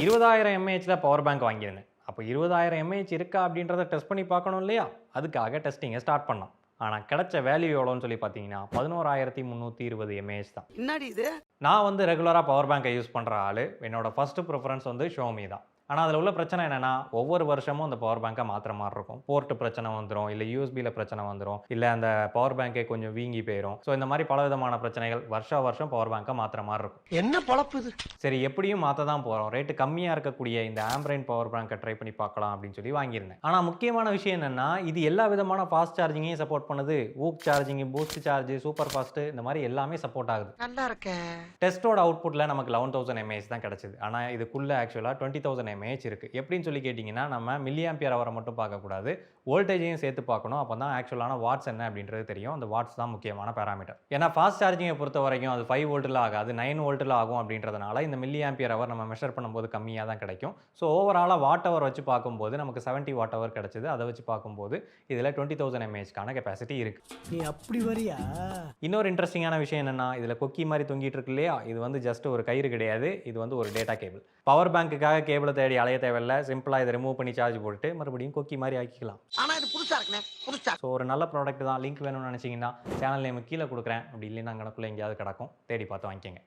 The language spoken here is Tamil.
20,000 mAhல பவர் பேங்க் வாங்கியிருந்தேன். அப்போ 20,000 mAh இருக்கா அப்படின்றத டெஸ்ட் பண்ணி பார்க்கணும் இல்லையா? அதுக்காக டெஸ்டிங்கை ஸ்டார்ட் பண்ணோம். ஆனா கிடைச்ச வேல்யூ எவ்வளோன்னு சொல்லி பார்த்தீங்கன்னா, 11,320 mAh தான். என்னடி இது? நான் வந்து ரெகுலரா பவர் பேங்கை யூஸ் பண்ற ஆளு. என்னோட ஃபர்ஸ்ட் பிரிஃபரன்ஸ் வந்து Xiaomi தான். ஆனா அதில உள்ள பிரச்சனை என்னன்னா, ஒவ்வொரு வருஷமும் அந்த பவர் பேங்க மாத்துற மாரி இருக்கும். போர்ட் பிரச்சனை வந்துரும், இல்ல USBல பிரச்சனை வந்துரும், இல்ல அந்த பவர் பேங்கே கொஞ்சம் வீங்கி போயிரும். ஸோ இந்த மாரி பலவிதமான பிரச்சனைகள் வருஷா வருஷம் பவர் பேங்க மாத்துற மாரி இருக்கும். என்ன பொழப்பு இது? சரி எப்படியும் மாத்த தான் போறோம். ரேட் கம்மியா இருக்கக்கூடிய இந்த ஆம்ப்ரைன் பவர் பேங்க ட்ரை பண்ணி பார்க்கலாம் அப்படின்னு சொல்லி வாங்கியிருந்தேன். ஆனா முக்கியமான விஷயம் என்னன்னா, இது எல்லா விதமான ஃபாஸ்ட் சார்ஜிங்கையும் சப்போர்ட் பண்ணுது. வூக் charging, boost charge, super fast இந்த மாரி எல்லாமே சப்போர்ட் ஆகுது. நல்லா இருக்கே. டெஸ்ட்டோட அவுட்புட்ல நமக்கு 11,000 mAh தான் கிடைச்சது. ஆனா இதுக்குள்ள ஆக்சுவலா 20,000 mAh இருக்கு. எப்படின்னு சொல்லி கேட்டீங்கன்னா, நம்ம மில்லி ஆம்பியர் ஹவர மட்டும் பார்க்கக்கூடாது. வோல்டேஜையும் சேர்த்து பார்க்கணும். அப்பதான் ஆக்சுவலான வாட்ஸ் என்ன அப்படின்றது தெரியும். அந்த வாட்ஸ் தான் முக்கியமான பாராமீட்டர். ஏன்னா ஃபாஸ்ட் சார்ஜிங்கை பொறுத்தவரைக்கும் அது 5 வோல்ட்ல ஆகாது, 9 வோல்ட்ல ஆகும் அப்படின்றதுனால இந்த மில்லி ஆம்பியர் ஹவர் நம்ம மெஷர் பண்ணும்போது கம்மியா தான் கிடைக்கும். ஸோ ஓவராலா வாட் ஹவர் வச்சு பார்க்கும்போது நமக்கு 70 வாட் ஹவர் கிடைச்சது. அதை வச்சு பார்க்கும்போது இதுல 20,000 mAhக்கான கெப்பாசிட்டி இருக்கு. நீ அப்படி வரியா? இன்னொரு இன்ட்ரெஸ்டிங்கான விஷயம் என்னன்னா, இதுல கொக்கி மாதிரி தொங்கிட்டு இருக்கு இல்லையா? இது வந்து ஜஸ்ட் ஒரு கயிறு கிடையாது. இது வந்து ஒரு டேட்டா கேபிள். பவர் பேங்க்குக்காக கேபிள தேடி அலைய தேவையில்ல. சிம்பிளா இதை ரிமூவ் பண்ணி சார்ஜ் போட்டுட்டு மறுபடியும் கொக்கி மாதிரி ஆக்கிக்கலாம். ஆனா இது புதுசா இருக்குனே. புதுசா. ஸோ ஒரு நல்ல ப்ராடக்ட் தான். லிங்க் வேணும்னு நினைச்சீங்கன்னா சேனல் நேம் கீழே கொடுக்குறேன். அப்படி இல்லைன்னா அங்கனக்குள்ள எங்கேயாவது கிடக்கும். தேடி பார்த்து வாங்கிக்கங்க.